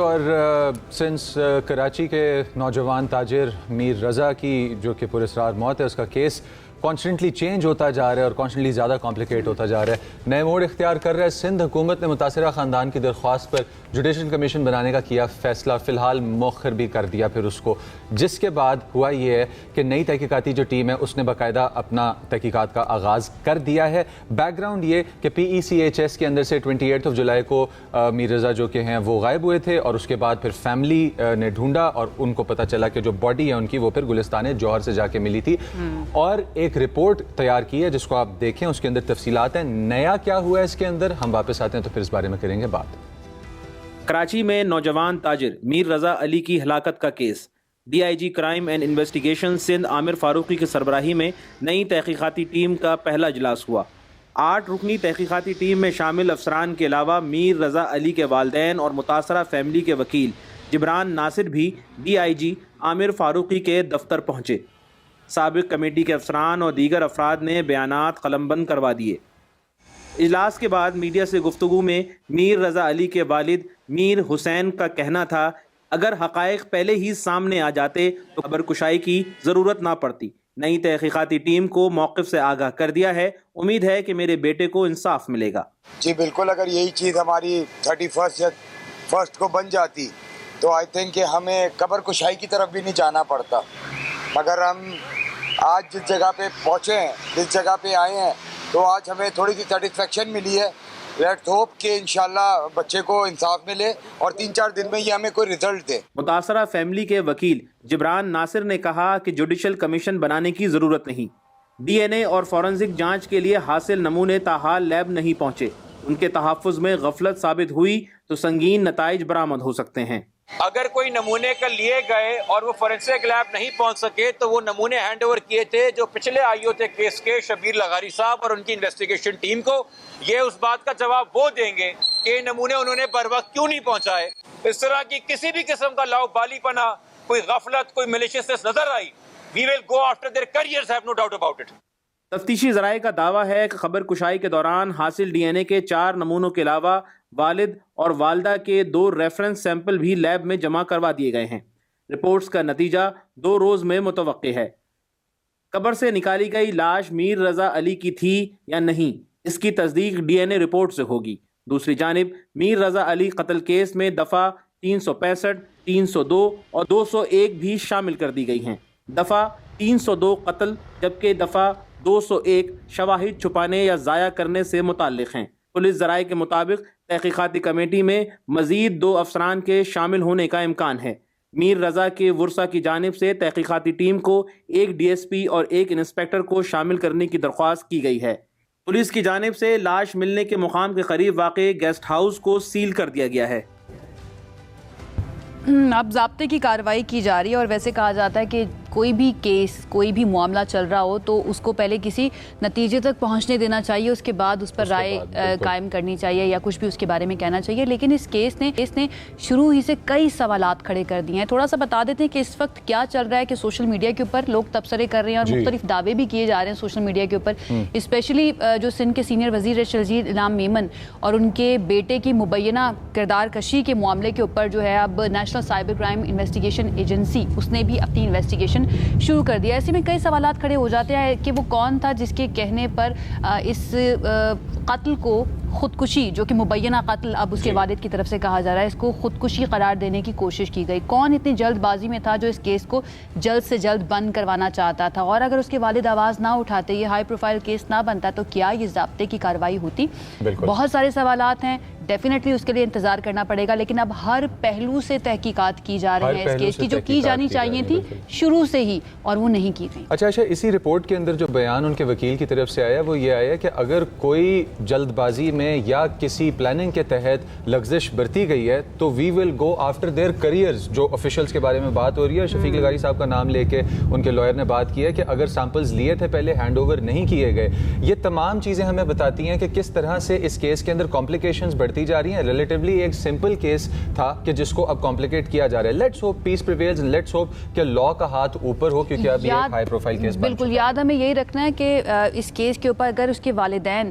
اور سنس کراچی کے نوجوان تاجر میر رضا کی جو کہ پراسرار موت ہے، اس کا کیس کانسٹنٹلی چینج ہوتا جا رہا ہے اور کانسٹنٹلی زیادہ کمپلیکیٹ ہوتا جا رہا ہے، نئے موڑ اختیار کر رہا ہے۔ سندھ حکومت نے متاثرہ خاندان کی درخواست پر جوڈیشل کمیشن بنانے کا کیا فیصلہ، فی الحال مؤخر بھی کر دیا پھر اس کو، جس کے بعد ہوا یہ ہے کہ نئی تحقیقاتی جو ٹیم ہے اس نے باقاعدہ اپنا تحقیقات کا آغاز کر دیا ہے۔ بیک گراؤنڈ یہ کہ PECHS کے اندر سے 28 جولائی کو میر رضا جو کہ ہیں وہ غائب ہوئے تھے، اور اس کے بعد پھر فیملی نے ڈھونڈا اور ان کو پتہ چلا کہ جو باڈی ہے ان کی وہ پھر گلستان جوہر سے جا کے ملی تھی، اور ایک رپورٹ تیار کی ہے جس کو آپ دیکھیں، اس کے اندر تفصیلات ہیں۔ نیا کیا ہوا ہے اس کے اندر، ہم واپس آتے ہیں تو پھر اس بارے میں کریں گے بات۔ کراچی میں نوجوان تاجر میر رضا علی کی ہلاکت کا case, DIG crime and investigation Sindh Amir Farooqui کی سربراہی میں نئی تحقیقاتی ٹیم کا پہلا اجلاس ہوا۔ 8 رکنی تحقیقاتی ٹیم میں شامل افسران کے علاوہ میر رضا علی کے والدین اور متاثرہ فیملی کے وکیل جبران ناصر بھی DIG عامر فاروقی کے دفتر پہنچے۔ سابق کمیٹی کے افسران اور دیگر افراد نے بیانات قلم بند کروا دیے۔ اجلاس کے بعد میڈیا سے گفتگو میں میر رضا علی کے والد میر حسین کا کہنا تھا، اگر حقائق پہلے ہی سامنے آ جاتے تو خبر کشائی کی ضرورت نہ پڑتی۔ نئی تحقیقاتی ٹیم کو موقف سے آگاہ کر دیا ہے، امید ہے کہ میرے بیٹے کو انصاف ملے گا۔ جی بالکل، اگر یہی چیز ہماری 31 کو بن جاتی تو آئی تھنک کہ ہمیں قبر کشائی کی طرف بھی نہیں جانا پڑتا، مگر ہم آج جس جگہ پہ پہنچے ہیں، جس جگہ پہ آئے ہیں، تو آج ہمیں تھوڑی سی سیٹسفیکشن ملی ہے۔ لیٹس ہوپ کہ انشاءاللہ بچے کو انصاف ملے اور 3-4 دن میں یہ ہمیں کوئی رزلٹ دے۔ متاثرہ فیملی کے وکیل جبران ناصر نے کہا کہ جوڈیشل کمیشن بنانے کی ضرورت نہیں۔ DNA اور فورنزک جانچ کے لیے حاصل نمونے تاحال لیب نہیں پہنچے، ان کے تحفظ میں غفلت ثابت ہوئی تو سنگین نتائج برآمد ہو سکتے ہیں۔ اگر کوئی نمونے کا لیے گئے اور وہ فورنسک لیب نہیں پہنچ سکے تو وہ نمونے ہینڈ اوور کیے تھے جو پچھلے آئیو تھے کیس کے شبیر لغاری صاحب اور ان کی انویسٹیگیشن ٹیم کو۔ یہ اس بات کا جواب وہ دیں گے کہ یہ نمونے انہوں نے بر وقت کیوں نہیں پہنچائے۔ اس طرح کی کسی بھی قسم کا لاؤبالی پنا، کوئی غفلت، کوئی میلیشیسنس نظر آئی، we will go after their careers, have no doubt about it۔ تفتیشی ذرائع کا دعویٰ ہے کہ خبر کشائی کے دوران حاصل DNA کے 4 نمونوں کے علاوہ والد اور والدہ کے 2 ریفرنس سیمپل بھی لیب میں جمع کروا دیے گئے ہیں۔ رپورٹس کا نتیجہ 2 روز میں متوقع ہے۔ قبر سے نکالی گئی لاش میر رضا علی کی تھی یا نہیں، اس کی تصدیق DNA رپورٹ سے ہوگی۔ دوسری جانب میر رضا علی قتل کیس میں دفعہ 365، 302 اور 201 بھی شامل کر دی گئی ہیں۔ دفعہ 302 قتل جبکہ دفعہ 201 شواہد چھپانے یا ضائع کرنے سے متعلق ہیں۔ پولیس ذرائع کے مطابق تحقیقاتی کمیٹی میں مزید 2 افسران کے شامل ہونے کا امکان ہے۔ میر رضا کے ورثاء کی جانب سے تحقیقاتی ٹیم کو ایک DSP اور ایک انسپیکٹر کو شامل کرنے کی درخواست کی گئی ہے۔ پولیس کی جانب سے لاش ملنے کے مقام کے قریب واقع گیسٹ ہاؤس کو سیل کر دیا گیا ہے۔ اب ضابطے کی کارروائی کی جا رہی ہے، اور ویسے کہا جاتا ہے کہ کوئی بھی کیس، کوئی بھی معاملہ چل رہا ہو تو اس کو پہلے کسی نتیجے تک پہنچنے دینا چاہیے، اس کے بعد اس پر رائے قائم کرنی چاہیے یا کچھ بھی اس کے بارے میں کہنا چاہیے۔ لیکن اس کیس نے شروع ہی سے کئی سوالات کھڑے کر دیے ہیں۔ تھوڑا سا بتا دیتے ہیں کہ اس وقت کیا چل رہا ہے کہ سوشل میڈیا کے اوپر لوگ تبصرے کر رہے ہیں اور مختلف دعوے بھی کیے جا رہے ہیں سوشل میڈیا کے اوپر، اسپیشلی جو سندھ کے سینئر وزیر ہے شرجیل انعام میمن اور ان کے بیٹے کی مبینہ کردار کشی کے معاملے کے اوپر جو ہے اب national cyber crime investigation agency اس نے بھی اپنی انویسٹیگیشن شروع کر دیا۔ ایسے میں کئی سوالات کھڑے ہو جاتے ہیں کہ وہ کون تھا جس کے کہنے پر اس قتل کو خودکشی، جو کہ مبینہ قتل اب اس کے والد کی طرف سے کہا جا رہا ہے، اس کو خودکشی قرار دینے کی کوشش کی گئی۔ کون اتنی جلد بازی میں تھا جو اس کیس کو جلد سے جلد بند کروانا چاہتا تھا، اور اگر اس کے والد آواز نہ اٹھاتے، یہ ہائی پروفائل کیس نہ بنتا تو کیا یہ ضابطے کی کارروائی ہوتی؟ بہت سارے سوالات ہیں، ڈیفینیٹلی اس کے لیے انتظار کرنا پڑے گا، لیکن اب ہر پہلو سے تحقیقات کی جا رہی ہیں اس کیس کی، جو کی جانی چاہیے تھی شروع سے ہی اور وہ نہیں کی گئی۔ اچھا، اسی رپورٹ کے اندر جو بیان ان کے وکیل کی طرف سے آیا وہ یہ آیا کہ اگر کوئی جلد بازی میں یا کسی پلاننگ کے تحت لغزش برتی گئی ہے تو وی ول گو آفٹر دیئر کریئرز۔ جو آفیشلز کے بارے میں بات ہو رہی ہے، شفیق لغاری صاحب کا نام لے کے ان کے لائر نے بات کی ہے کہ اگر سیمپلز لیے تھے پہلے ہینڈ اوور نہیں کیے گئے۔ یہ تمام چیزیں ہمیں بتاتی ہیں کہ کس طرح سے اس کیس کے اندر کمپلیکیشنز بڑھتی جا رہی ہیں۔ ریلیٹیولی ایک سمپل کیس تھا کہ جس کو اب کمپلیکیٹ کیا جا رہا ہے۔ Let's hope peace prevails, let's hope کہ لا کا ہاتھ اوپر ہو، کیونکہ اب یہ ہائی پروفائل کیس بالکل یاد ہمیں یہی رکھنا ہے کہ اس کیس کے اوپر اگر اس کے والدین